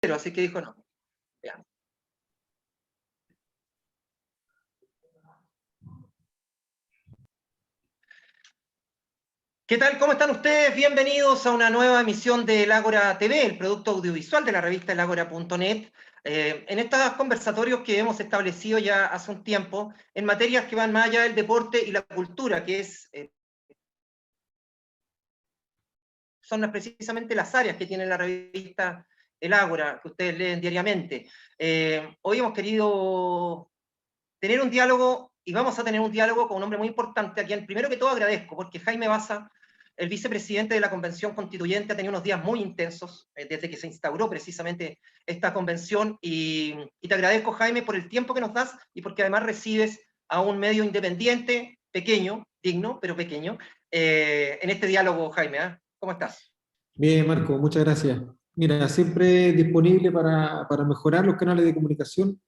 así que dijo no. Veamos. ¿Qué tal? ¿Cómo están ustedes? Bienvenidos a una nueva emisión de El Ágora TV, el producto audiovisual de la revista elagora.net. En estos conversatorios que hemos establecido ya hace un tiempo, en materias que van más allá del deporte y la cultura, que son precisamente las áreas que tiene la revista El Ágora, que ustedes leen diariamente. Hoy hemos querido tener un diálogo, y vamos a tener un diálogo con un hombre muy importante, a quien primero que todo agradezco, porque Jaime Baza, el vicepresidente de la Convención Constituyente, ha tenido unos días muy intensos desde que se instauró precisamente esta convención, y te agradezco, Jaime, por el tiempo que nos das, y porque además recibes a un medio independiente, pequeño, digno, pero pequeño, en este diálogo, Jaime. ¿Cómo estás? Bien, Marco, muchas gracias. Mira, siempre disponible para mejorar los canales de comunicación,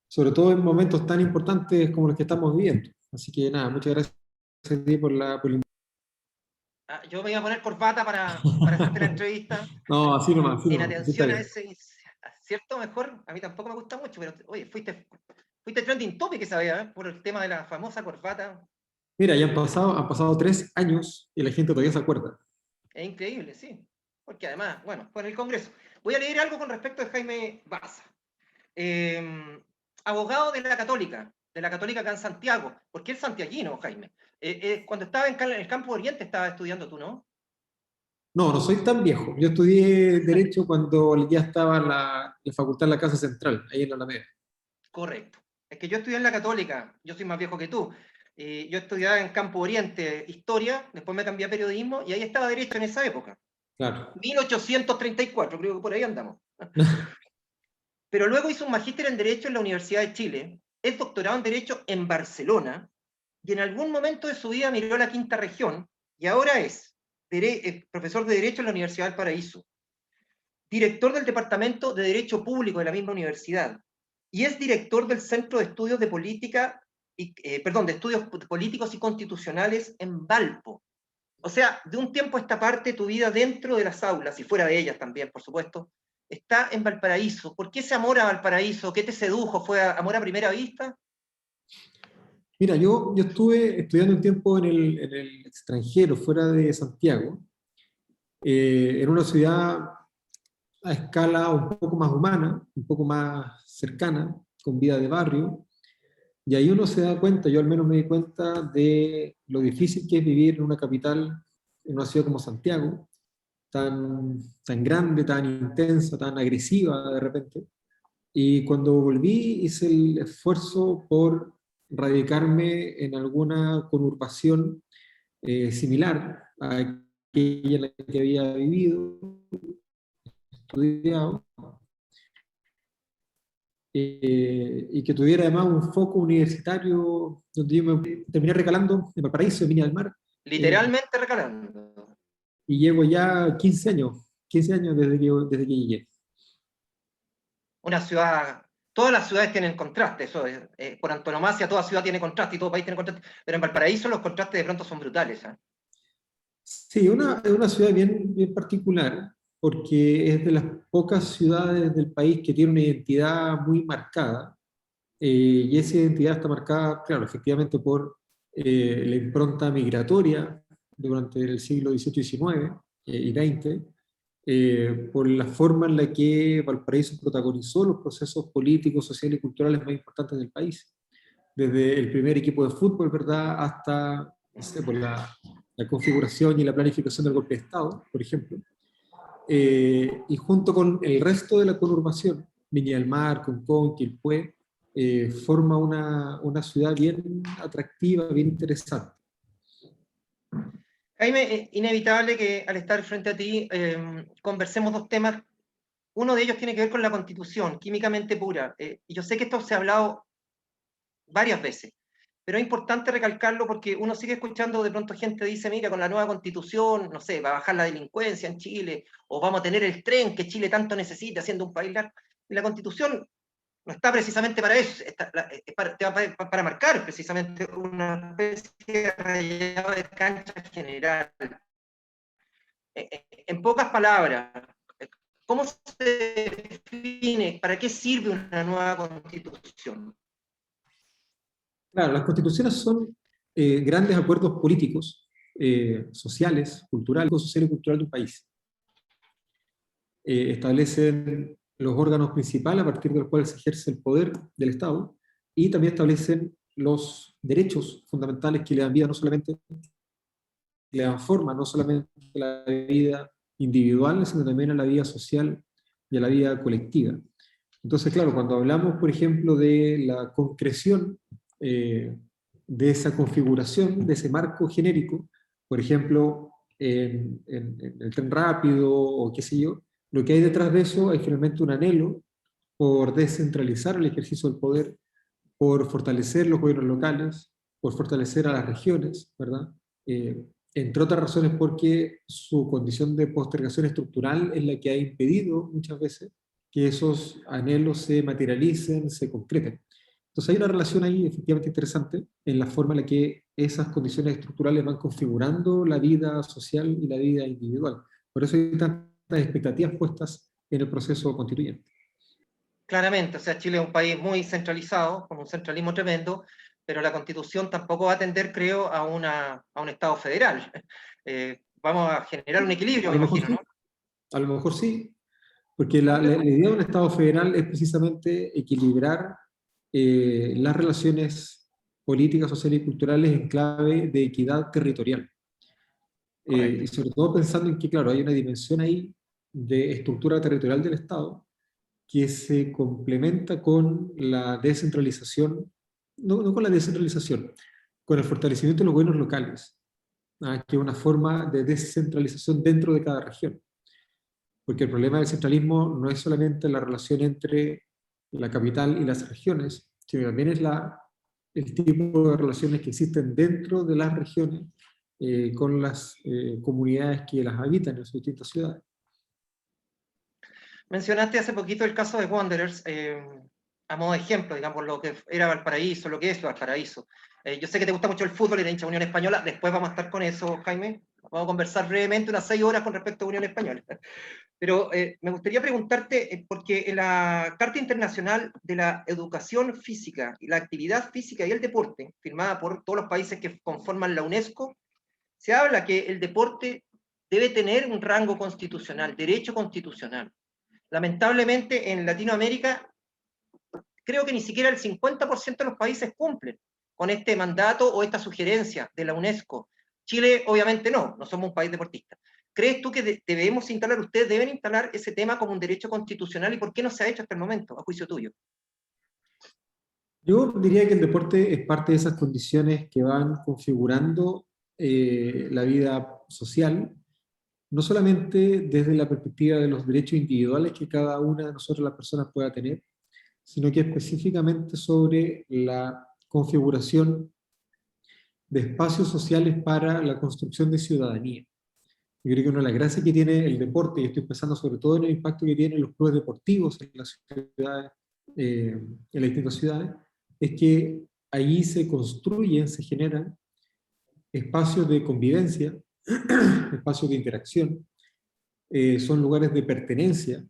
sobre todo en momentos tan importantes como los que estamos viviendo. Así que nada, muchas gracias a ti por la Yo me iba a poner corbata para hacerte la entrevista. No, así En nomás, así está atención a bien. ese, ¿cierto? Mejor, a mí tampoco me gusta mucho, pero oye, fuiste trending topic esa vez, por el tema de la famosa corbata. Mira, ya han pasado 3 años y la gente todavía se acuerda. Es increíble, sí. Porque además, bueno, fue en el Congreso. Voy a leer algo con respecto de Jaime Baza. Abogado de la Católica acá en Santiago. ¿Por qué el santiaguino, Jaime? Cuando estaba en el Campo Oriente estaba estudiando tú, ¿no? No, no soy tan viejo. Yo estudié Derecho cuando ya estaba la facultad en la Casa Central, ahí en la Alameda. Correcto. Es que yo estudié en la Católica, yo soy más viejo que tú. Yo estudiaba en Campo Oriente Historia, después me cambié a Periodismo y ahí estaba Derecho en esa época. Claro. 1834, creo que por ahí andamos. Pero luego hizo un magíster en Derecho en la Universidad de Chile, es doctorado en Derecho en Barcelona, y en algún momento de su vida miró la quinta región, y ahora es profesor de Derecho en la Universidad del Paraíso, director del Departamento de Derecho Público de la misma universidad, y es director del Centro de Estudios de Política, de Estudios Políticos y Constitucionales en Valpo. O sea, de un tiempo a esta parte, tu vida dentro de las aulas, y fuera de ellas también, por supuesto, está en Valparaíso. ¿Por qué ese amor a Valparaíso? ¿Qué te sedujo? ¿Fue amor a primera vista? Mira, yo estuve estudiando un tiempo en el extranjero, fuera de Santiago, en una ciudad a escala un poco más humana, un poco más cercana, con vida de barrio, y ahí uno se da cuenta, yo al menos me di cuenta de lo difícil que es vivir en una capital, en una ciudad como Santiago, tan grande, tan intensa, tan agresiva de repente. Y cuando volví hice el esfuerzo por radicarme en alguna conurbación similar a aquella en la que había vivido, estudiado, y que tuviera además un foco universitario donde yo me terminé recalando en Valparaíso, en Viña del Mar, Literalmente recalando. y llevo ya 15 años desde que llegué. Una ciudad, todas las ciudades tienen contraste, eso es, por antonomasia toda ciudad tiene contraste y todo país tiene contraste, pero en Valparaíso los contrastes de pronto son brutales. Sí, es una ciudad bien particular, porque es de las pocas ciudades del país que tiene una identidad muy marcada, y esa identidad está marcada, claro, efectivamente por la impronta migratoria durante el siglo XVIII y XIX y XX, por la forma en la que Valparaíso protagonizó los procesos políticos, sociales y culturales más importantes del país, desde el primer equipo de fútbol, ¿verdad?, hasta, no sé, por la configuración y la planificación del golpe de Estado, por ejemplo. Y junto con el resto de la conurbación, Viña del Mar, Concón, Quilpué, forma una ciudad bien atractiva, bien interesante. Jaime, es inevitable que al estar frente a ti conversemos dos temas. Uno de ellos tiene que ver con la Constitución, químicamente pura. Y yo sé que esto se ha hablado varias veces, pero es importante recalcarlo porque uno sigue escuchando, de pronto gente dice, mira, con la nueva Constitución, no sé, va a bajar la delincuencia en Chile, o vamos a tener el tren que Chile tanto necesita, siendo un país largo. Y la Constitución no está precisamente para eso, es para marcar precisamente una especie de rayado de cancha general. En pocas palabras, ¿Cómo se define? ¿Para qué sirve una nueva constitución? Claro, las constituciones son grandes acuerdos políticos, sociales, culturales, social y cultural de un país. Establecen los órganos principales a partir de los cuales se ejerce el poder del Estado y también establecen los derechos fundamentales que le dan vida, no solamente le dan forma, no solamente a la vida individual, sino también a la vida social y a la vida colectiva. Entonces, claro, cuando hablamos, por ejemplo, de la concreción de esa configuración, de ese marco genérico, por ejemplo, en el tren rápido o qué sé yo, lo que hay detrás de eso es finalmente un anhelo por descentralizar el ejercicio del poder, por fortalecer los gobiernos locales, por fortalecer a las regiones, ¿verdad? Entre otras razones porque su condición de postergación estructural es la que ha impedido muchas veces que esos anhelos se materialicen, se concreten. Entonces hay una relación ahí efectivamente interesante en la forma en la que esas condiciones estructurales van configurando la vida social y la vida individual. Por eso hay tantas expectativas puestas en el proceso constituyente. Claramente, o sea, Chile es un país muy centralizado, con un centralismo tremendo, pero la Constitución tampoco va a tender, creo, a un Estado federal. Vamos a generar un equilibrio, A me lo mejor imagino, sí, ¿no? a lo mejor sí, porque la idea de un Estado federal es precisamente equilibrar las relaciones políticas, sociales y culturales en clave de equidad territorial. Correcto. Y sobre todo pensando en que, claro, hay una dimensión ahí de estructura territorial del Estado que se complementa con la descentralización, no con la descentralización, con el fortalecimiento de los gobiernos locales, que es una forma de descentralización dentro de cada región. Porque el problema del centralismo no es solamente la relación entre la capital y las regiones, sino también es el tipo de relaciones que existen dentro de las regiones con las comunidades que las habitan en sus distintas ciudades. Mencionaste hace poquito el caso de Wanderers, a modo de ejemplo, digamos, lo que era Valparaíso, lo que es Valparaíso. Yo sé que te gusta mucho el fútbol y la hincha de Unión Española, después vamos a estar con eso, Jaime. Vamos a conversar brevemente unas 6 horas con respecto a Unión Española. Pero me gustaría preguntarte, porque en la Carta Internacional de la Educación Física y la Actividad Física y el Deporte, firmada por todos los países que conforman la UNESCO, se habla que el deporte debe tener un rango constitucional, derecho constitucional. Lamentablemente en Latinoamérica creo que ni siquiera el 50% de los países cumplen con este mandato o esta sugerencia de la UNESCO. Chile obviamente no somos un país deportista. ¿Crees tú que debemos instalar, ustedes deben instalar ese tema como un derecho constitucional y por qué no se ha hecho hasta el momento, a juicio tuyo? Yo diría que el deporte es parte de esas condiciones que van configurando la vida social, no solamente desde la perspectiva de los derechos individuales que cada una de nosotros las personas pueda tener, sino que específicamente sobre la configuración de espacios sociales para la construcción de ciudadanía. Yo creo que una de las gracias que tiene el deporte, y estoy pensando sobre todo en el impacto que tienen los clubes deportivos en las ciudades, en las distintas ciudades, es que allí se construyen, se generan espacios de convivencia, espacios de interacción, son lugares de pertenencia,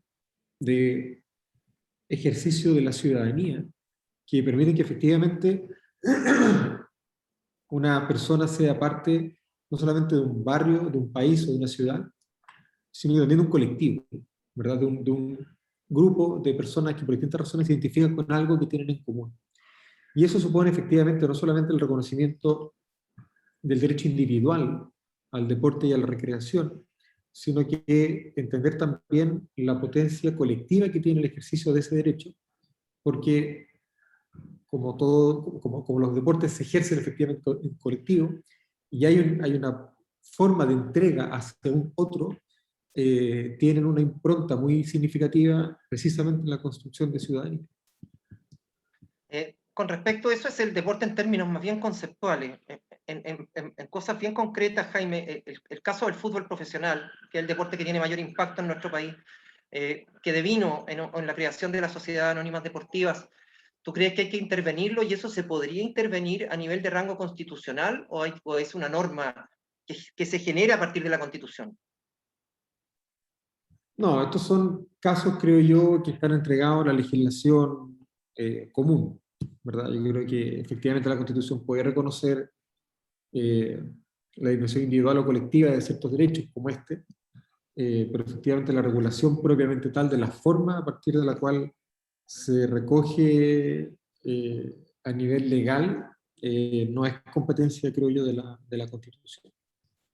de ejercicio de la ciudadanía, que permiten que efectivamente una persona sea parte no solamente de un barrio, de un país o de una ciudad, sino también de un colectivo, ¿verdad? De un grupo de personas que por distintas razones se identifican con algo que tienen en común. Y eso supone efectivamente no solamente el reconocimiento del derecho individual al deporte y a la recreación, sino que entender también la potencia colectiva que tiene el ejercicio de ese derecho, porque como, todo, como los deportes se ejercen efectivamente en colectivo, y hay una forma de entrega hacia un otro, tienen una impronta muy significativa precisamente en la construcción de ciudadanía. Con respecto a eso, es el deporte en términos más bien conceptuales. En cosas bien concretas, Jaime, el caso del fútbol profesional, que es el deporte que tiene mayor impacto en nuestro país, que devino en la creación de las sociedades anónimas deportivas, ¿tú crees que hay que intervenirlo y eso se podría intervenir a nivel de rango constitucional o es una norma que se genera a partir de la Constitución? No, estos son casos, creo yo, que están entregados a la legislación común, ¿verdad? Yo creo que efectivamente la Constitución puede reconocer eh, la dimensión individual o colectiva de ciertos derechos como este, pero efectivamente la regulación propiamente tal de la forma a partir de la cual se recoge a nivel legal no es competencia, creo yo, de la Constitución.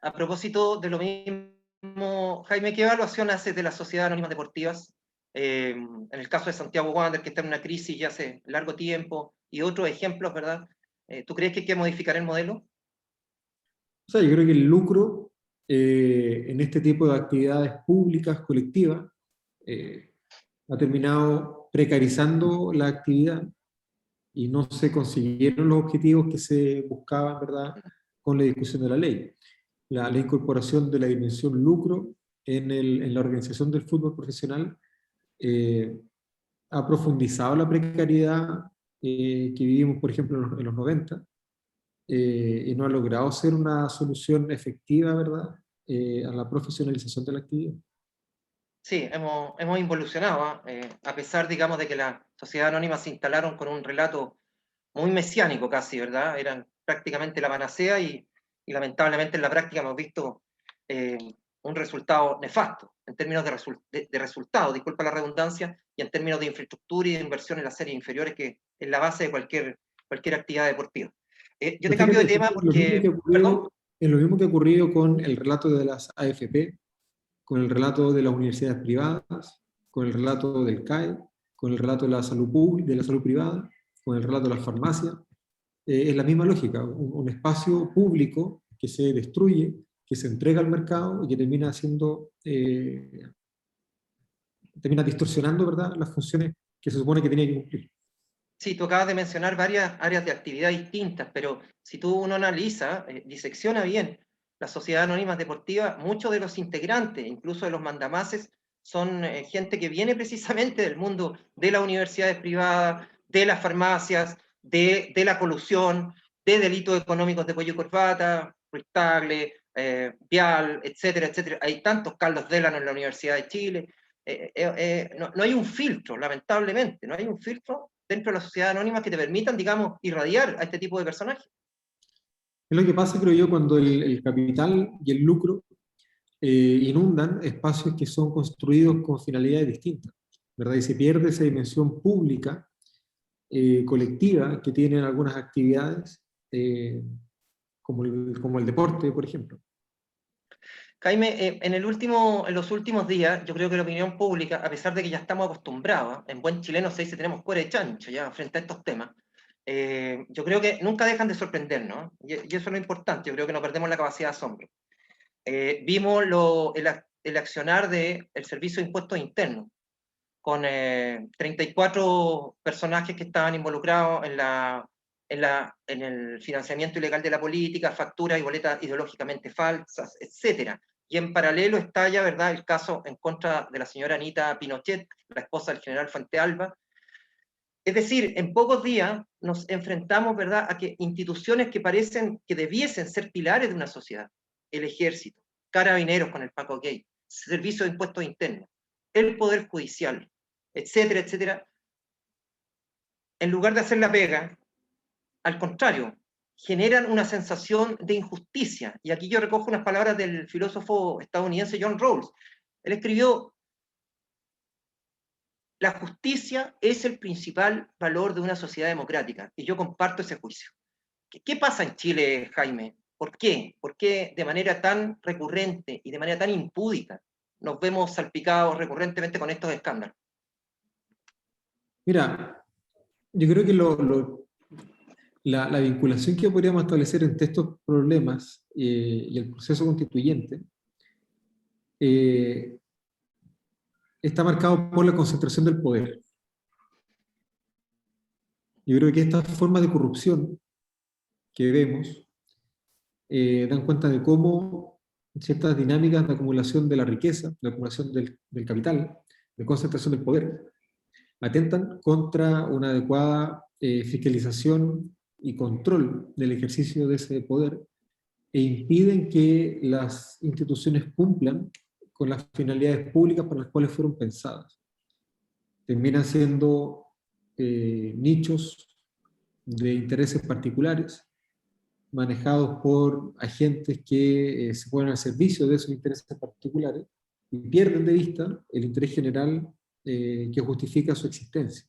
A propósito de lo mismo, Jaime, ¿qué evaluación haces de las sociedades anónimas deportivas? En el caso de Santiago Wander, que está en una crisis ya hace largo tiempo, y otros ejemplos, ¿verdad? ¿Tú crees que hay que modificar el modelo? O sea, yo creo que el lucro en este tipo de actividades públicas, colectivas, eh, ha terminado precarizando la actividad y no se consiguieron los objetivos que se buscaban, ¿verdad?, con la discusión de la ley. La incorporación de la dimensión lucro en la organización del fútbol profesional eh, ha profundizado la precariedad que vivimos, por ejemplo, en los 90, y no ha logrado ser una solución efectiva, ¿verdad?, a la profesionalización de la actividad. Sí, hemos involucionado, ¿ah? A pesar, digamos, de que las sociedades anónimas se instalaron con un relato muy mesiánico casi, ¿verdad? Eran prácticamente la panacea y lamentablemente en la práctica hemos visto eh, un resultado nefasto en términos de resultado, disculpa la redundancia, y en términos de infraestructura y de inversión en las series inferiores, que es la base de cualquier actividad deportiva. Yo Pero te cambio de fíjate, tema lo mismo que porque, perdón. ocurrió, es lo mismo que ha ocurrido con el relato de las AFP, con el relato de las universidades privadas, con el relato del CAE, con el relato de la salud pública, de la salud privada, con el relato de las farmacias. Es la misma lógica, un espacio público que se destruye, que se entrega al mercado y que termina siendo, termina distorsionando, ¿verdad?, las funciones que se supone que tenía que cumplir. Sí, tú acabas de mencionar varias áreas de actividad distintas, pero si uno analiza, disecciona bien las sociedades anónimas deportivas, muchos de los integrantes, incluso de los mandamases, son gente que viene precisamente del mundo de las universidades privadas, de las farmacias, de la colusión, de delitos económicos de cuello y corbata, Ruiz Tagle, Vial, etcétera, etcétera. Hay tantos Carlos Delano en la Universidad de Chile. No hay un filtro, lamentablemente, no hay un filtro dentro de la sociedad anónima que te permitan, digamos, irradiar a este tipo de personajes. Es lo que pasa, creo yo, cuando el capital y el lucro inundan espacios que son construidos con finalidades distintas, ¿verdad? Y se pierde esa dimensión pública, colectiva, que tienen algunas actividades, como el deporte, por ejemplo. Jaime, en los últimos días, yo creo que la opinión pública, a pesar de que ya estamos acostumbrados, en buen chileno se dice tenemos cuero de chancho ya frente a estos temas, yo creo que nunca dejan de sorprendernos, ¿no? Y eso es lo importante, yo creo que no perdemos la capacidad de asombro. Vimos el accionar del Servicio de Impuestos Internos, con 34 personajes que estaban involucrados en el financiamiento ilegal de la política, facturas y boletas ideológicamente falsas, etc. Y en paralelo estalla, ¿verdad?, el caso en contra de la señora Anita Pinochet, la esposa del general Fuentealba. Es decir, en pocos días nos enfrentamos, ¿verdad?, a que instituciones que parecen que debiesen ser pilares de una sociedad, el ejército, carabineros con el Paco Gay, servicio de impuestos internos, el poder judicial, etcétera, etcétera, en lugar de hacer la pega, al contrario, generan una sensación de injusticia. Y aquí yo recojo unas palabras del filósofo estadounidense John Rawls. Él escribió: la justicia es el principal valor de una sociedad democrática, y yo comparto ese juicio. ¿Qué pasa en Chile, Jaime? ¿Por qué? ¿Por qué de manera tan recurrente y de manera tan impúdica nos vemos salpicados recurrentemente con estos escándalos? Mira, yo creo que la vinculación que podríamos establecer entre estos problemas y el proceso constituyente eh, está marcado por la concentración del poder. Yo creo que estas formas de corrupción que vemos dan cuenta de cómo ciertas dinámicas de acumulación de la riqueza, de acumulación del capital, de concentración del poder, atentan contra una adecuada fiscalización y control del ejercicio de ese poder e impiden que las instituciones cumplan con las finalidades públicas para las cuales fueron pensadas. Terminan siendo nichos de intereses particulares, manejados por agentes que se ponen al servicio de esos intereses particulares y pierden de vista el interés general que justifica su existencia.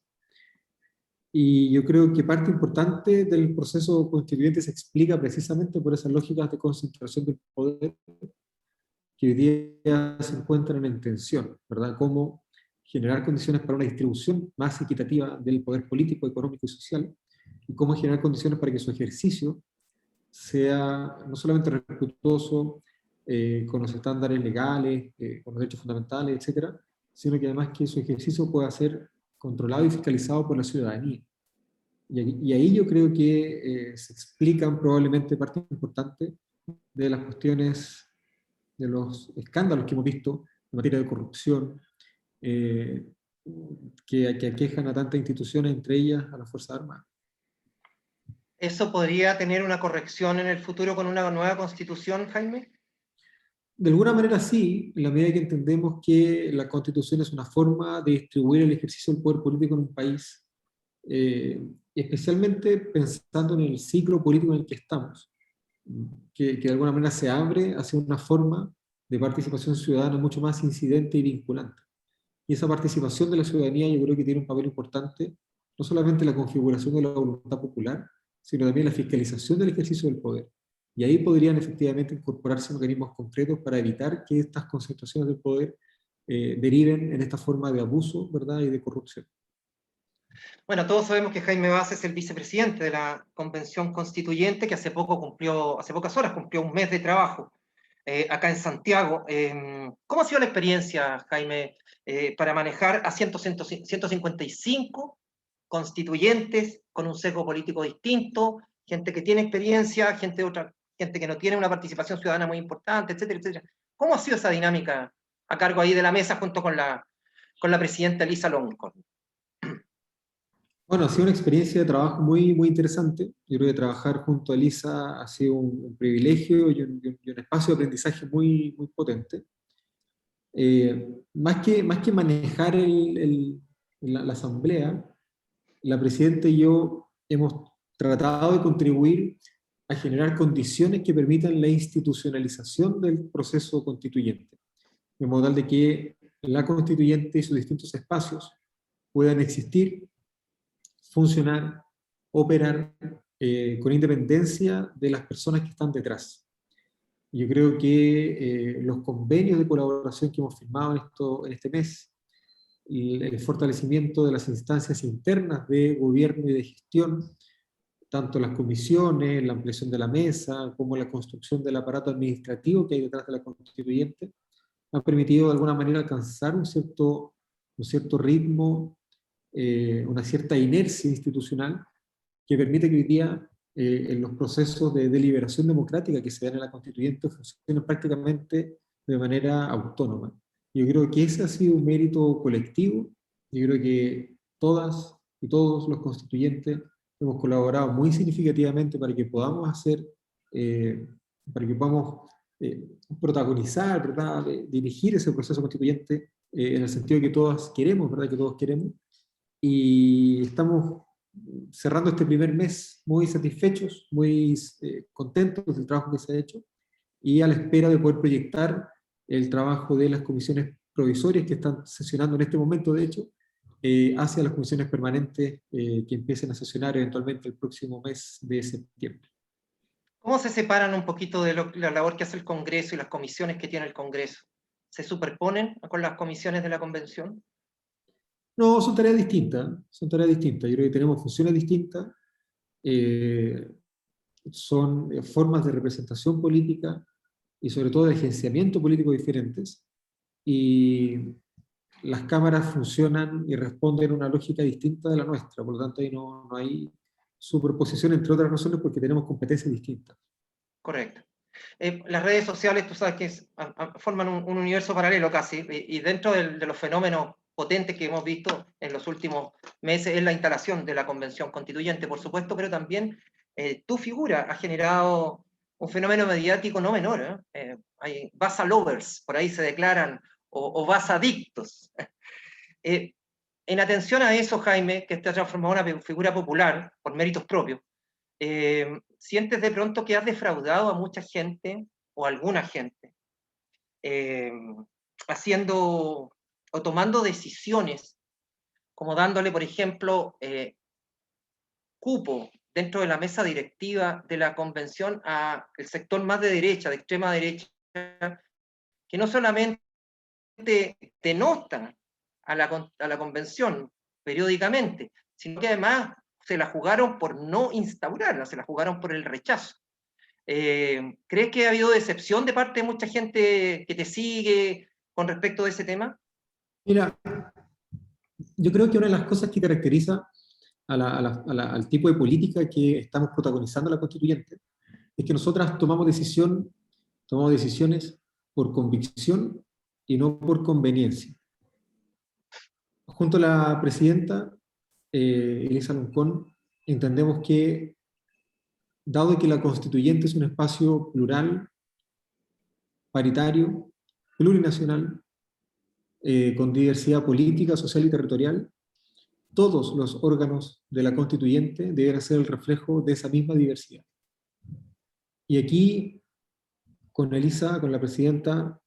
Y yo creo que parte importante del proceso constituyente se explica precisamente por esas lógicas de concentración del poder que hoy día se encuentran en tensión, ¿verdad? Cómo generar condiciones para una distribución más equitativa del poder político, económico y social, y cómo generar condiciones para que su ejercicio sea no solamente respetuoso con los estándares legales, con los derechos fundamentales, etcétera, sino que además que su ejercicio pueda ser controlado y fiscalizado por la ciudadanía. Y ahí yo creo que se explican probablemente parte importante de las cuestiones, de los escándalos que hemos visto en materia de corrupción, que aquejan a tantas instituciones, entre ellas a las Fuerzas Armadas. ¿Eso podría tener una corrección en el futuro con una nueva constitución, Jaime? De alguna manera sí, en la medida que entendemos que la Constitución es una forma de distribuir el ejercicio del poder político en un país, especialmente pensando en el ciclo político en el que estamos, que de alguna manera se abre hacia una forma de participación ciudadana mucho más incidente y vinculante. Y esa participación de la ciudadanía yo creo que tiene un papel importante, no solamente en la configuración de la voluntad popular, sino también en la fiscalización del ejercicio del poder. Y ahí podrían efectivamente incorporarse mecanismos concretos para evitar que estas concentraciones del poder deriven en esta forma de abuso, ¿verdad?, y de corrupción. Bueno, todos sabemos que Jaime Baza es el vicepresidente de la Convención Constituyente, que hace pocas horas cumplió un mes de trabajo acá en Santiago. ¿Cómo ha sido la experiencia, Jaime, para manejar a 155 constituyentes con un sesgo político distinto, gente que tiene experiencia, gente que no tiene una participación ciudadana muy importante, etcétera, etcétera? ¿Cómo ha sido esa dinámica a cargo ahí de la mesa junto con la presidenta Elisa Loncón? Bueno, ha sido una experiencia de trabajo muy, muy interesante. Yo creo que trabajar junto a Elisa ha sido un privilegio y un espacio de aprendizaje muy, muy potente. Más que manejar la asamblea, la presidenta y yo hemos tratado de contribuir a generar condiciones que permitan la institucionalización del proceso constituyente, de modo tal de que la constituyente y sus distintos espacios puedan existir, funcionar, operar con independencia de las personas que están detrás. Yo creo que los convenios de colaboración que hemos firmado en este mes, y el fortalecimiento de las instancias internas de gobierno y de gestión, tanto las comisiones, la ampliación de la mesa, como la construcción del aparato administrativo que hay detrás de la constituyente, han permitido de alguna manera alcanzar un cierto ritmo, una cierta inercia institucional que permite que hoy día en los procesos de deliberación democrática que se dan en la constituyente funcionen prácticamente de manera autónoma. Yo creo que ese ha sido un mérito colectivo. Yo creo que todas y todos los constituyentes hemos colaborado muy significativamente para que podamos para que podamos protagonizar, ¿verdad?, dirigir ese proceso constituyente en el sentido que todas queremos, ¿verdad?, que todos queremos. Y estamos cerrando este primer mes muy satisfechos, muy contentos del trabajo que se ha hecho y a la espera de poder proyectar el trabajo de las comisiones provisorias que están sesionando en este momento, de hecho, hacia las comisiones permanentes que empiecen a sesionar eventualmente el próximo mes de septiembre. ¿Cómo se separan un poquito de la labor que hace el Congreso y las comisiones que tiene el Congreso? ¿Se superponen con las comisiones de la Convención? No, son tareas distintas, son tareas distintas. Yo creo que tenemos funciones distintas, son formas de representación política y sobre todo de agenciamiento político diferentes. Y las cámaras funcionan y responden a una lógica distinta de la nuestra, por lo tanto ahí no hay superposición, entre otras razones porque tenemos competencias distintas. Correcto. Las redes sociales, tú sabes que forman un universo paralelo casi, y dentro de los fenómenos potentes que hemos visto en los últimos meses es la instalación de la Convención Constituyente, por supuesto, pero también tu figura ha generado un fenómeno mediático no menor. Hay Baza lovers, por ahí se declaran, o Baza adictos. En atención a eso, Jaime, que te ha transformado en una figura popular por méritos propios, ¿sientes de pronto que has defraudado a mucha gente o a alguna gente haciendo o tomando decisiones como dándole, por ejemplo, cupo dentro de la mesa directiva de la convención al sector más de derecha, de extrema derecha, que no solamente denota a la convención periódicamente, sino que además se la jugaron por no instaurarla, se la jugaron por el rechazo? ¿Crees que ha habido decepción de parte de mucha gente que te sigue con respecto a ese tema? Mira, yo creo que una de las cosas que caracteriza al tipo de política que estamos protagonizando la constituyente es que nosotras tomamos decisiones por convicción y no por conveniencia. Junto a la presidenta, Elisa Loncón, entendemos que, dado que la constituyente es un espacio plural, paritario, plurinacional, con diversidad política, social y territorial, todos los órganos de la constituyente deben ser el reflejo de esa misma diversidad. Y aquí, con Elisa, con la presidenta,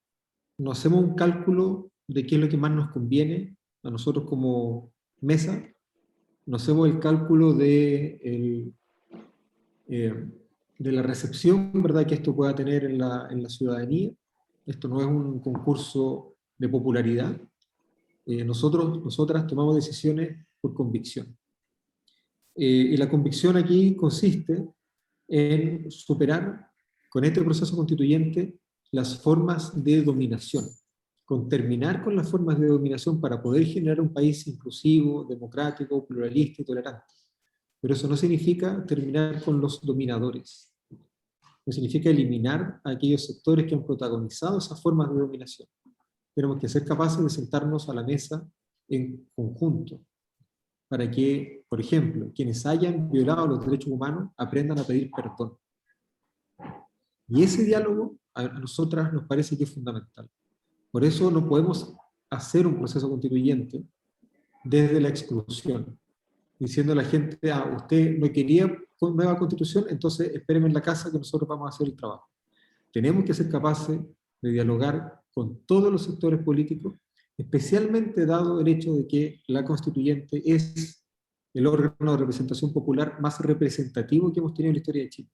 nos hacemos un cálculo de qué es lo que más nos conviene a nosotros como mesa, nos hacemos el cálculo de la recepción, ¿verdad?, que esto pueda tener en la ciudadanía. Esto no es un concurso de popularidad. Nosotras tomamos decisiones por convicción. Y la convicción aquí consiste en superar con este proceso constituyente las formas de dominación, con terminar con las formas de dominación para poder generar un país inclusivo, democrático, pluralista y tolerante. Pero eso no significa terminar con los dominadores, no significa eliminar a aquellos sectores que han protagonizado esas formas de dominación. Tenemos que ser capaces de sentarnos a la mesa en conjunto, para que, por ejemplo, quienes hayan violado los derechos humanos aprendan a pedir perdón. Y ese diálogo a nosotras nos parece que es fundamental. Por eso no podemos hacer un proceso constituyente desde la exclusión, diciendo a la gente, usted no quería nueva constitución, entonces espérenme en la casa que nosotros vamos a hacer el trabajo. Tenemos que ser capaces de dialogar con todos los sectores políticos, especialmente dado el hecho de que la constituyente es el órgano de representación popular más representativo que hemos tenido en la historia de Chile.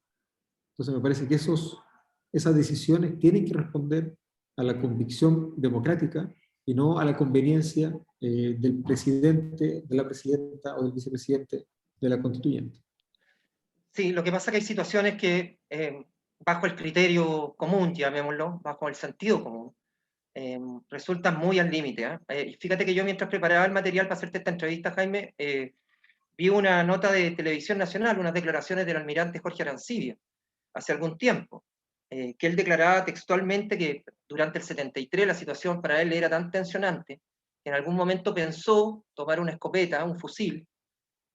Entonces me parece que esas decisiones tienen que responder a la convicción democrática y no a la conveniencia del presidente, de la presidenta o del vicepresidente de la constituyente. Sí, lo que pasa es que hay situaciones que, bajo el criterio común, llamémoslo, bajo el sentido común, resultan muy al límite. Fíjate que yo, mientras preparaba el material para hacerte esta entrevista, Jaime, vi una nota de Televisión Nacional, unas declaraciones del almirante Jorge Arancibia, hace algún tiempo, que él declaraba textualmente que durante el 73 la situación para él era tan tensionante que en algún momento pensó tomar una escopeta, un fusil,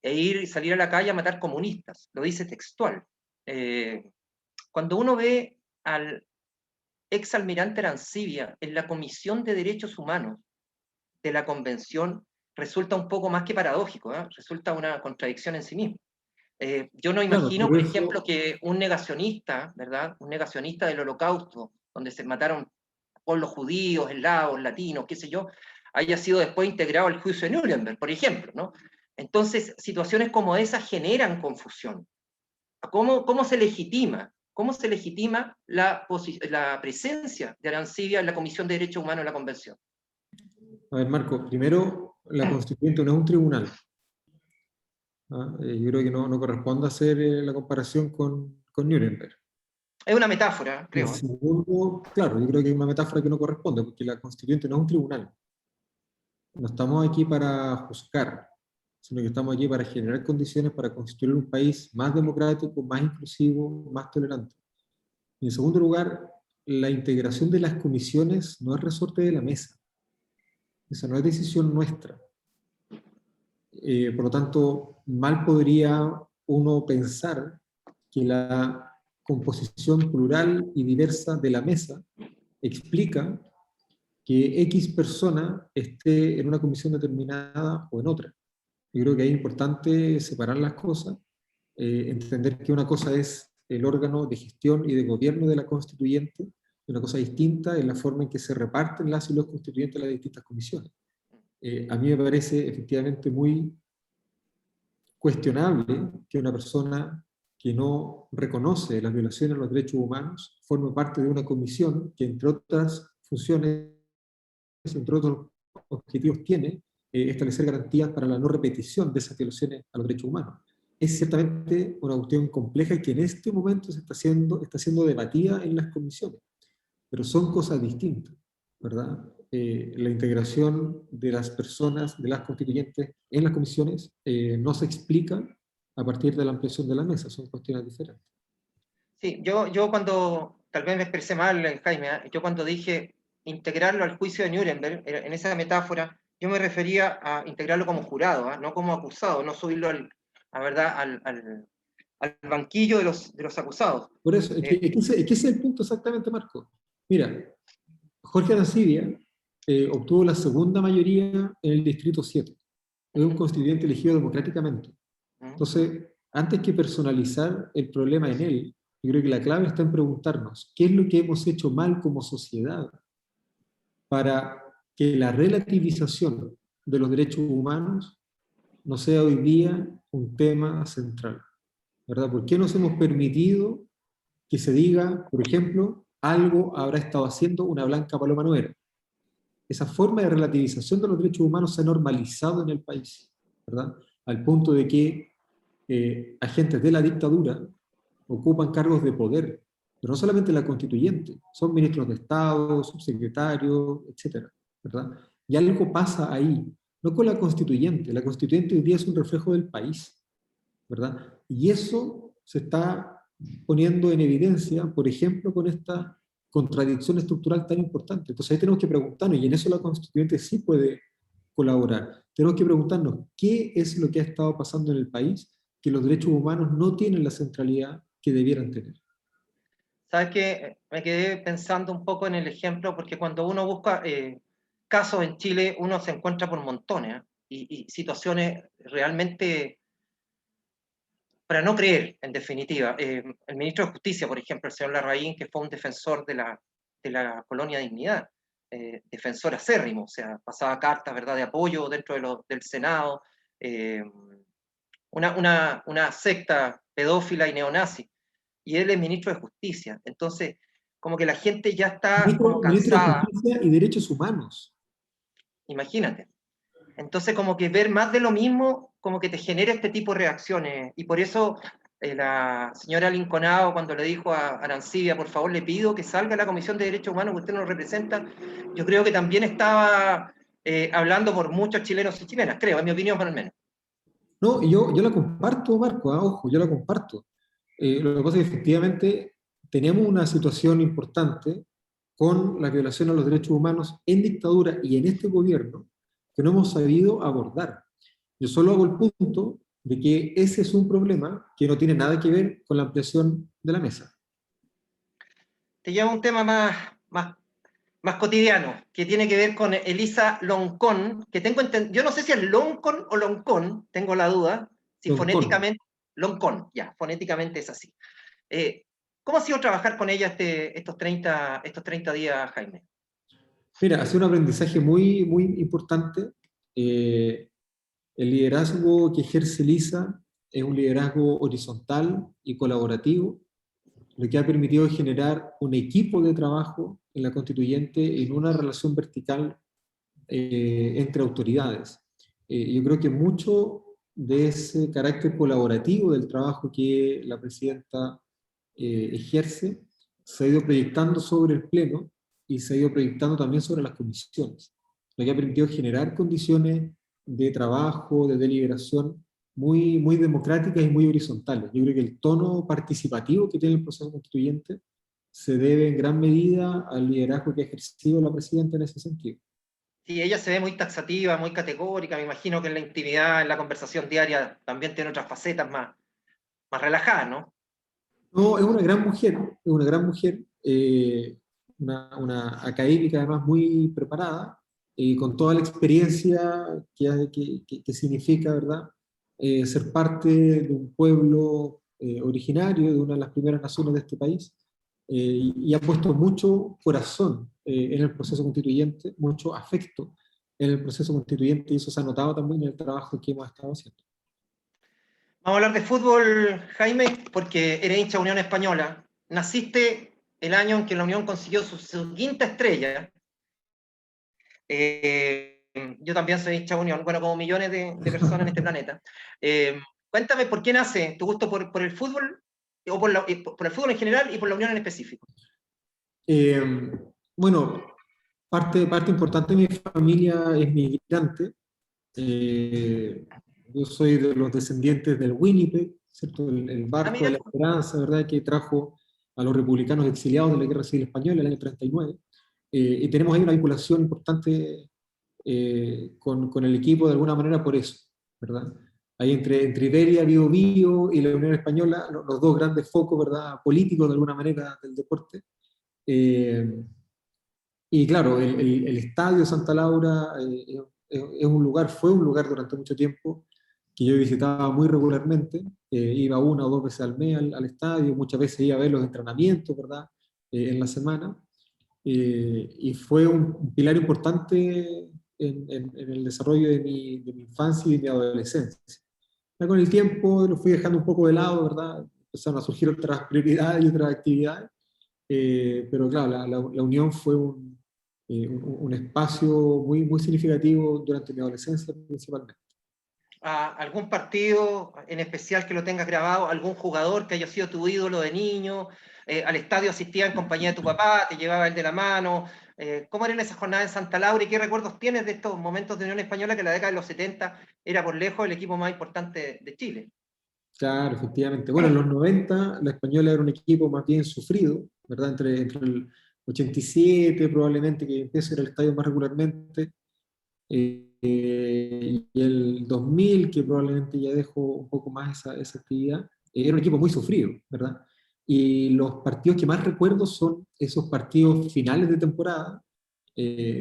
e salir a la calle a matar comunistas. Lo dice textual. Cuando uno ve al exalmirante Arancibia en la Comisión de Derechos Humanos de la Convención, resulta un poco más que paradójico, resulta una contradicción en sí mismo. Yo no imagino, por ejemplo, que un negacionista, ¿verdad? Un negacionista del Holocausto, donde se mataron pueblos judíos, eslavos, latinos, qué sé yo, haya sido después integrado al juicio de Nuremberg, por ejemplo, ¿no? Entonces, situaciones como esas generan confusión. ¿Cómo se legitima? ¿Cómo se legitima la presencia de Arancibia en la Comisión de Derechos Humanos de la Convención? A ver, Marco, primero, la constituyente no es un tribunal. Yo creo que no corresponde hacer la comparación con Nuremberg. Es una metáfora, creo. Segundo, claro, yo creo que es una metáfora que no corresponde, porque la constituyente no es un tribunal. No estamos aquí para juzgar, sino que estamos aquí para generar condiciones para construir un país más democrático, más inclusivo, más tolerante. Y en segundo lugar, la integración de las comisiones no es resorte de la mesa. Esa no es decisión nuestra. Por lo tanto, mal podría uno pensar que la composición plural y diversa de la mesa explica que X persona esté en una comisión determinada o en otra. Yo creo que es importante separar las cosas, entender que una cosa es el órgano de gestión y de gobierno de la constituyente, y una cosa distinta es la forma en que se reparten las y los constituyentes en las distintas comisiones. A mí me parece efectivamente muy cuestionable que una persona que no reconoce las violaciones a los derechos humanos forme parte de una comisión que, entre otras funciones, entre otros objetivos, tiene establecer garantías para la no repetición de esas violaciones a los derechos humanos. Es ciertamente una cuestión compleja que en este momento está siendo debatida en las comisiones, pero son cosas distintas, ¿verdad? La integración de las personas, de las constituyentes en las comisiones, no se explica a partir de la ampliación de la mesa, son cuestiones diferentes. Sí, yo cuando, tal vez me expresé mal, Jaime, yo cuando dije integrarlo al juicio de Nuremberg, en esa metáfora, yo me refería a integrarlo como jurado, no como acusado, no subirlo a verdad, al banquillo de los acusados. Por eso, es que ese es el punto exactamente, Marco. Mira, Jorge Arancibia obtuvo la segunda mayoría en el Distrito 7. Es un constituyente elegido democráticamente. Entonces, antes que personalizar el problema en él, yo creo que la clave está en preguntarnos qué es lo que hemos hecho mal como sociedad para que la relativización de los derechos humanos no sea hoy día un tema central, ¿verdad? ¿Por qué nos hemos permitido que se diga, por ejemplo, algo habrá estado haciendo una blanca paloma nuera? Esa forma de relativización de los derechos humanos se ha normalizado en el país, ¿verdad? Al punto de que agentes de la dictadura ocupan cargos de poder, pero no solamente la constituyente, son ministros de Estado, subsecretarios, etcétera, ¿verdad? Y algo pasa ahí, no con la constituyente hoy día es un reflejo del país, ¿verdad? Y eso se está poniendo en evidencia, por ejemplo, con esta contradicción estructural tan importante. Entonces ahí tenemos que preguntarnos, y en eso la constituyente sí puede colaborar, tenemos que preguntarnos qué es lo que ha estado pasando en el país, que los derechos humanos no tienen la centralidad que debieran tener. ¿Sabes qué? Me quedé pensando un poco en el ejemplo, porque cuando uno busca casos en Chile, uno se encuentra por montones, y situaciones realmente para no creer, en definitiva. El ministro de Justicia, por ejemplo, el señor Larraín, que fue un defensor de la colonia Dignidad, defensor acérrimo, o sea, pasaba cartas, ¿verdad?, de apoyo dentro del Senado, una secta pedófila y neonazi, y él es ministro de Justicia. Entonces, como que la gente ya está como Ministro de cansada, Justicia y Derechos Humanos. imagínate. Entonces, como que ver más de lo mismo, como que te genera este tipo de reacciones. Y por eso la señora Linconado, cuando le dijo a Arancibia, por favor, le pido que salga a la Comisión de Derechos Humanos, que usted nos representa, yo creo que también estaba hablando por muchos chilenos y chilenas, creo, en mi opinión, por lo menos. No, y yo la comparto, Marco, ojo, yo la comparto. Lo que pasa es que efectivamente tenemos una situación importante con la violación a los derechos humanos en dictadura y en este gobierno que no hemos sabido abordar. Yo solo hago el punto de que ese es un problema que no tiene nada que ver con la ampliación de la mesa. Te lleva a un tema más cotidiano, que tiene que ver con Elisa Loncón, que yo no sé si es Loncón o Loncón, tengo la duda, si Don fonéticamente, Loncón, ya, fonéticamente es así. ¿Cómo ha sido trabajar con ella estos 30 días, Jaime? Mira, ha sido un aprendizaje muy, muy importante. El liderazgo que ejerce Lisa es un liderazgo horizontal y colaborativo, lo que ha permitido generar un equipo de trabajo en la constituyente en una relación vertical entre autoridades. Yo creo que mucho de ese carácter colaborativo del trabajo que la presidenta ejerce se ha ido proyectando sobre el Pleno y se ha ido proyectando también sobre las comisiones, lo que ha permitido generar condiciones de trabajo, de deliberación muy, muy democráticas y muy horizontales. Yo creo que el tono participativo que tiene el proceso constituyente se debe en gran medida al liderazgo que ha ejercido la presidenta en ese sentido. Sí, ella se ve muy taxativa, muy categórica, me imagino que en la intimidad, en la conversación diaria, también tiene otras facetas más relajadas, ¿no? No, es una gran mujer, una académica además muy preparada, con toda la experiencia que significa, ¿verdad? Ser parte de un pueblo originario, de una de las primeras naciones de este país, y ha puesto mucho corazón en el proceso constituyente, mucho afecto en el proceso constituyente, y eso se ha notado también en el trabajo que hemos estado haciendo. Vamos a hablar de fútbol, Jaime, porque eres hincha de Unión Española. Naciste el año en que la Unión consiguió su quinta estrella. Eh, yo también soy hincha de Unión, bueno, como millones de personas en este planeta. Cuéntame, ¿por qué nace tu gusto por el fútbol, o por el fútbol en general y por la Unión en específico? Eh, bueno, parte importante de mi familia es migrante. Eh, yo soy de los descendientes del Winnipeg, ¿cierto? El Ah, barco de mira la tú. esperanza, ¿verdad? Que trajo a los republicanos exiliados de la Guerra Civil Española en el año 39. Y tenemos ahí una vinculación importante con el equipo de alguna manera por eso, ¿verdad? Ahí entre Iberia, Bio Bio y la Unión Española, los dos grandes focos, ¿verdad? Políticos de alguna manera del deporte. Eh, y claro, el Estadio Santa Laura es un lugar, fue un lugar durante mucho tiempo que yo visitaba muy regularmente, iba una o dos veces al mes al estadio, muchas veces iba a ver los entrenamientos, ¿verdad? En la semana, y fue un pilar importante en el desarrollo de mi infancia y de mi adolescencia. Ya con el tiempo lo fui dejando un poco de lado, ¿verdad? Empezaron a surgir otras prioridades y otras actividades, pero claro, la Unión fue un espacio muy significativo durante mi adolescencia principalmente. ¿Algún partido en especial que lo tengas grabado? ¿Algún jugador que haya sido tu ídolo de niño? ¿Al estadio asistía en compañía de tu papá? ¿Te llevaba él de la mano? ¿Cómo eran esas jornadas en Santa Laura y qué recuerdos tienes de estos momentos de Unión Española, que en la década de los 70 era por lejos el equipo más importante de Chile? Claro, efectivamente. Bueno, en los 90 la Española era un equipo más bien sufrido, ¿verdad? Entre el 87 probablemente, que empieza a ir al estadio más regularmente, y el 2000, que probablemente ya dejó un poco más esa actividad, era un equipo muy sufrido, ¿verdad? Y los partidos que más recuerdo son esos partidos finales de temporada,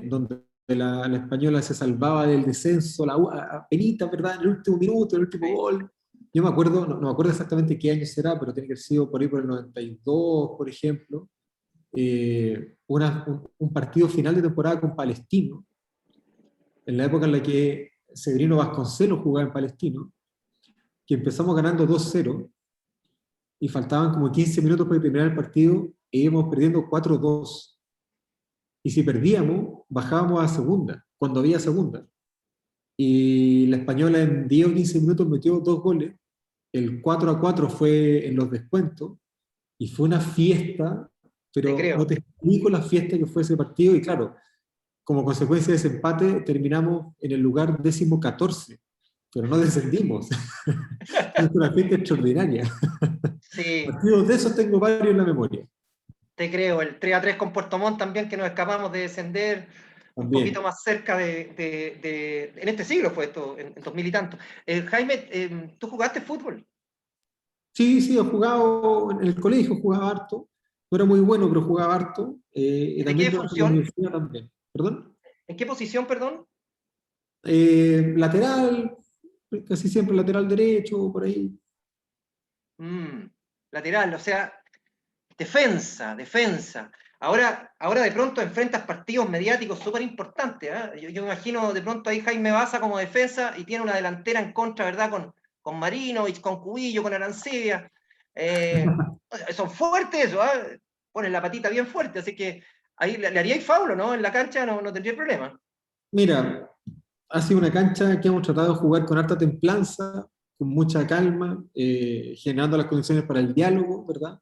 donde la Española se salvaba del descenso, a penitas, ¿verdad? En el último minuto, el último Sí. gol. Yo me acuerdo, no me acuerdo exactamente qué año será, pero tiene que haber sido por ahí por el 92, por ejemplo, un partido final de temporada con Palestino, en la época en la que Severino Vasconcelos jugaba en Palestino, que empezamos ganando 2-0 y faltaban como 15 minutos para terminar el partido e íbamos perdiendo 4-2. Y si perdíamos, bajábamos a segunda, cuando había segunda. Y la Española en 10 o 15 minutos metió dos goles. El 4-4 fue en los descuentos y fue una fiesta, Te pero no creo. te explico la fiesta que fue ese partido. Y claro, como consecuencia de ese empate, terminamos en el lugar 14º, pero no descendimos. Es una fiesta extraordinaria. Sí, Partidos de esos tengo varios en la memoria. te creo. El 3-3 con Puerto Montt también, que nos escapamos de descender un poquito También. más cerca en este siglo fue esto, en 2000 y tanto. Jaime, ¿tú jugaste fútbol? Sí, sí, he jugado en el colegio, jugaba harto. No era muy bueno, pero jugaba harto. Y ¿De también qué durante la función? universidad también. ¿Perdón? ¿En qué posición, perdón? Lateral, casi siempre lateral derecho, por ahí. Mm, lateral, o sea, defensa. Ahora de pronto enfrentas partidos mediáticos súper importantes. ¿Eh? Yo me imagino de pronto ahí Jaime Baza como defensa y tiene una delantera en contra, ¿verdad? Con Marinovich, con Cubillo, con Arancibia. Eh, Son fuertes eso, ¿eh? Ponen la patita bien fuerte, así que ahí le haríais faulo, ¿no? En la cancha no tendría problema. Mira, ha sido una cancha que hemos tratado de jugar con harta templanza, con mucha calma, generando las condiciones para el diálogo, ¿verdad?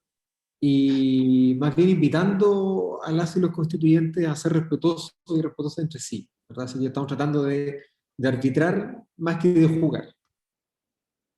Y más bien invitando a las y los constituyentes a ser respetuosos y respetuosos entre sí, ¿verdad? Así que estamos tratando de arbitrar más que de jugar.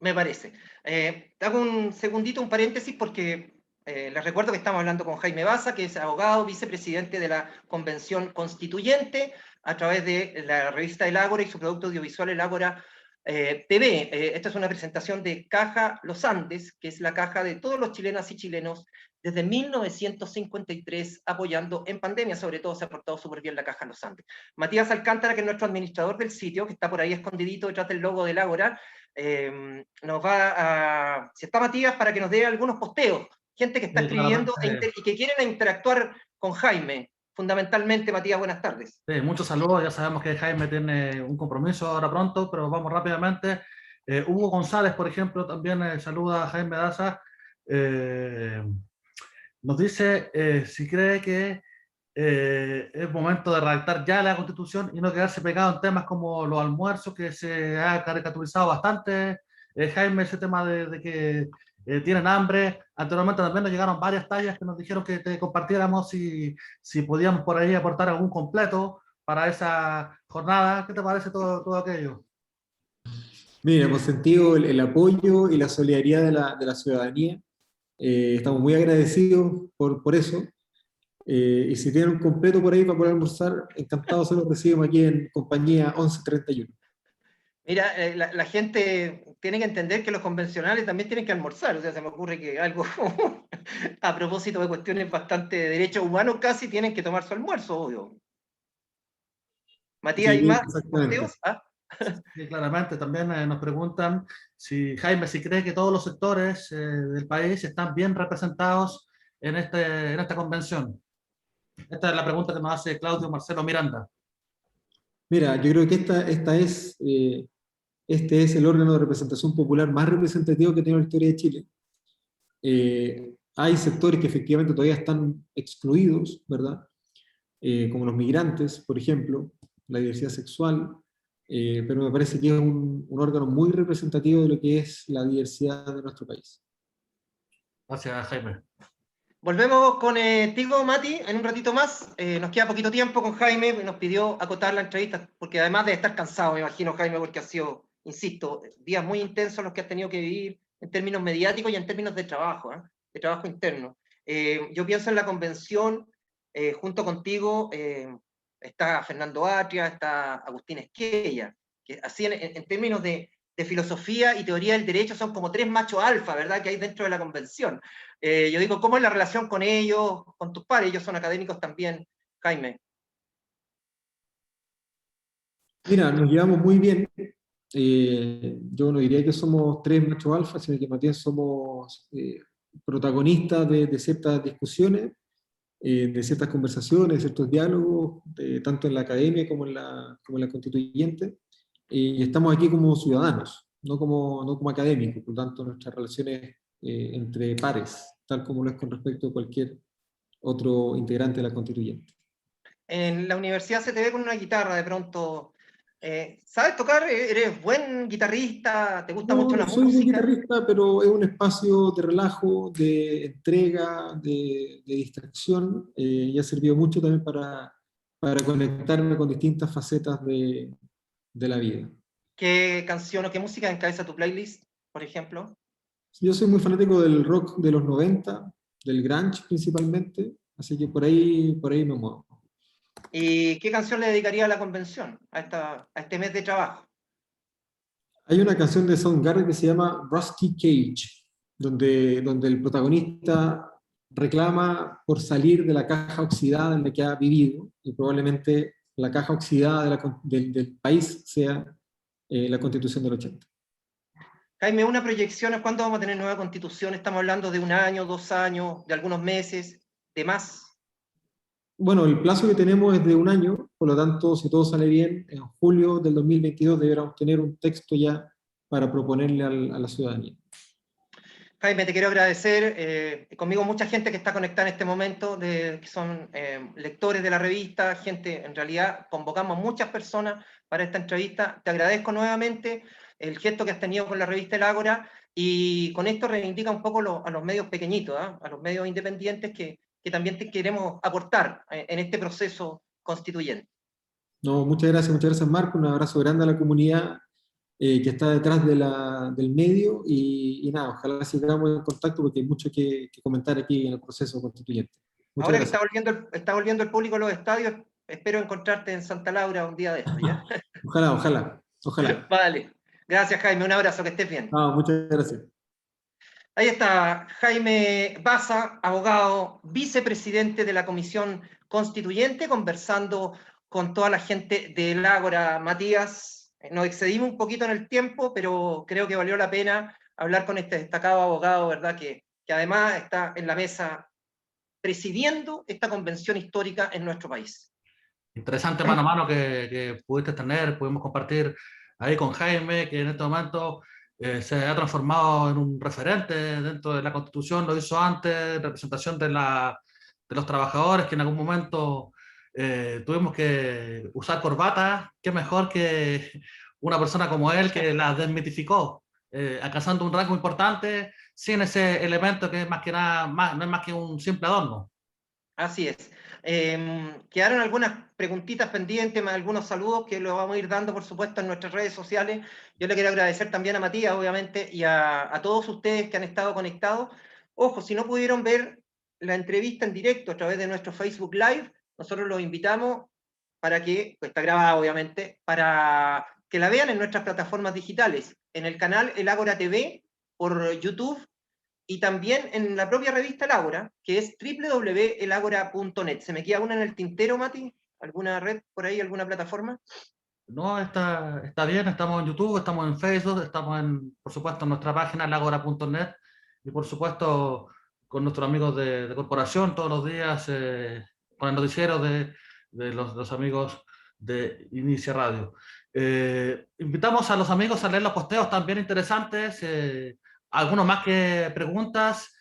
Me parece. Te hago un segundito, un paréntesis, porque les recuerdo que estamos hablando con Jaime Baza, que es abogado, vicepresidente de la Convención Constituyente, a través de la revista El Ágora y su producto audiovisual El Ágora TV. Esta es una presentación de Caja Los Andes, que es la caja de todos los chilenas y chilenos desde 1953, apoyando en pandemia, sobre todo se ha portado súper bien la Caja Los Andes. Matías Alcántara, que es nuestro administrador del sitio, que está por ahí escondidito detrás del logo del Ágora, nos va a... Si está Matías, para que nos dé algunos posteos, gente que está Sí, escribiendo claramente. y que quieren interactuar con Jaime. Fundamentalmente, Matías, buenas tardes. Sí, muchos saludos, ya sabemos que Jaime tiene un compromiso ahora pronto, pero vamos rápidamente. Hugo González, por ejemplo, también saluda a Jaime Daza. Nos dice si cree que es momento de redactar ya la Constitución y no quedarse pegado en temas como los almuerzos, que se ha caricaturizado bastante. Jaime, ese tema de que tienen hambre. Anteriormente también nos llegaron varias tallas que nos dijeron que te compartiéramos si podíamos por ahí aportar algún completo para esa jornada. ¿Qué te parece todo aquello? Mira, hemos sentido el apoyo y la solidaridad de la ciudadanía. Estamos muy agradecidos por eso. Y si tienen un completo por ahí para poder almorzar, encantados se los recibimos aquí en compañía 1131. Mira, la gente tiene que entender que los convencionales también tienen que almorzar. O sea, se me ocurre que algo a propósito de cuestiones bastante de derechos humanos casi tienen que tomar su almuerzo, obvio. Matías, ¿hay Sí, más exactamente. posteos? ¿Ah? Sí, claramente, también nos preguntan si Jaime, si cree que todos los sectores del país están bien representados en esta convención. Esta es la pregunta que nos hace Claudio Marcelo Miranda. Mira, yo creo que este es el órgano de representación popular más representativo que tiene la historia de Chile. Hay sectores que efectivamente todavía están excluidos, ¿verdad? Como los migrantes, por ejemplo, la diversidad sexual, pero me parece que es un órgano muy representativo de lo que es la diversidad de nuestro país. Gracias, Jaime. Volvemos contigo, Mati, en un ratito más. Nos queda poquito tiempo con Jaime, nos pidió acotar la entrevista, porque además de estar cansado, me imagino, Jaime, porque ha sido, insisto, días muy intensos los que has tenido que vivir en términos mediáticos y en términos de trabajo, de trabajo interno. Yo pienso en la convención, junto contigo está Fernando Atria, está Agustín Esquella, que así en términos de filosofía y teoría del derecho son como tres machos alfa, ¿verdad?, que hay dentro de la convención. Yo digo, ¿cómo es la relación con ellos, con tus pares? Ellos son académicos también, Jaime. Mira, nos llevamos muy bien. Yo no diría que somos tres machos alfa, sino que más bien somos protagonistas de ciertas discusiones, de ciertas conversaciones, de ciertos diálogos, tanto en la academia como en la constituyente. Y estamos aquí como ciudadanos, no como académicos, por lo tanto nuestras relaciones entre pares, tal como lo es con respecto a cualquier otro integrante de la constituyente. En la universidad se te ve con una guitarra de pronto. ¿Sabes tocar? ¿Eres buen guitarrista? ¿Te gusta mucho No, la no soy un música? guitarrista, pero es un espacio de relajo, de entrega, de distracción, y ha servido mucho también para conectarme con distintas facetas de la vida. ¿Qué canción o qué música encabeza tu playlist, por ejemplo? Yo soy muy fanático del rock de los 90, del grunge principalmente, así que por ahí me muevo. ¿Y qué canción le dedicaría a la convención, a este mes de trabajo? Hay una canción de Soundgarden que se llama Rusty Cage, donde el protagonista reclama por salir de la caja oxidada en la que ha vivido, y probablemente la caja oxidada del país sea la Constitución del 80. Jaime, una proyección, ¿cuándo vamos a tener nueva constitución? Estamos hablando de un año, 2 años, de algunos meses, de más. Bueno, el plazo que tenemos es de un año, por lo tanto, si todo sale bien, en julio del 2022 deberíamos tener un texto ya para proponerle a la ciudadanía. Jaime, te quiero agradecer. Conmigo mucha gente que está conectada en este momento, que son lectores de la revista, gente, en realidad convocamos muchas personas para esta entrevista. Te agradezco nuevamente el gesto que has tenido con la revista El Ágora, y con esto reivindica un poco a los medios pequeñitos, a los medios independientes que también te queremos aportar en este proceso constituyente. No, muchas gracias Marco, un abrazo grande a la comunidad que está detrás del medio y nada, ojalá sigamos en contacto porque hay mucho que comentar aquí en el proceso constituyente. Muchas Ahora que gracias. está volviendo el público a los estadios, espero encontrarte en Santa Laura un día de esto, ¿ya? Ojalá. Vale. Gracias, Jaime, un abrazo, que estés bien. No, muchas gracias. Ahí está Jaime Baza, abogado, vicepresidente de la Comisión Constituyente, conversando con toda la gente del Ágora. Matías, nos excedimos un poquito en el tiempo, pero creo que valió la pena hablar con este destacado abogado, ¿verdad? Que además está en la mesa presidiendo esta convención histórica en nuestro país. Interesante mano a mano que pudiste tener, pudimos compartir ahí con Jaime, que en este momento se ha transformado en un referente dentro de la Constitución, lo hizo antes, en representación de los trabajadores, que en algún momento tuvimos que usar corbata. Qué mejor que una persona como él que la desmitificó, alcanzando un rango importante sin ese elemento que es más que nada, no es más que un simple adorno. Así es. Quedaron algunas preguntitas pendientes, más algunos saludos que los vamos a ir dando, por supuesto, en nuestras redes sociales. Yo le quiero agradecer también a Matías, obviamente, y a todos ustedes que han estado conectados. Ojo, si no pudieron ver la entrevista en directo a través de nuestro Facebook Live, nosotros los invitamos para que, pues está grabada obviamente, para que la vean en nuestras plataformas digitales, en el canal El Ágora TV, por YouTube, y también en la propia revista El Ágora, que es www.elagora.net. ¿Se me queda una en el tintero, Mati? ¿Alguna red por ahí, alguna plataforma? No, está bien, estamos en YouTube, estamos en Facebook, estamos por supuesto, en nuestra página lagora.net y por supuesto con nuestros amigos de corporación todos los días, con el noticiero de los amigos de Inicia Radio. Invitamos a los amigos a leer los posteos también interesantes, algunos más que preguntas.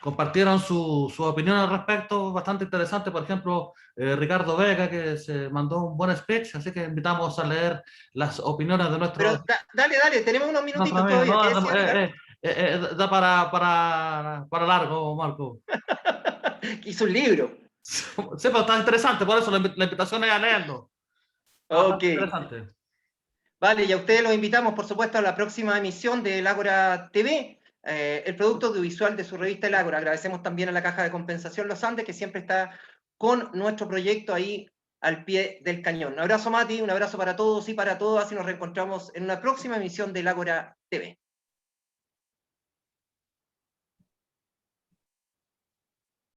Compartieron su opinión al respecto, bastante interesante. Por ejemplo, Ricardo Vega, que se mandó un buen speech, así que invitamos a leer las opiniones de nuestros... Pero dale, tenemos unos minutitos todavía. ¿Qué decía, da para largo, Marco. Hizo un libro. Sí, pero está interesante, por eso la invitación es a leerlo. Ok. Interesante. Vale, y a ustedes los invitamos, por supuesto, a la próxima emisión de El Ágora TV, el producto audiovisual de su revista El Ágora. Agradecemos también a la Caja de Compensación Los Andes, que siempre está con nuestro proyecto ahí al pie del cañón. Un abrazo, Mati, un abrazo para todos y para todas, y nos reencontramos en una próxima emisión de El Ágora TV.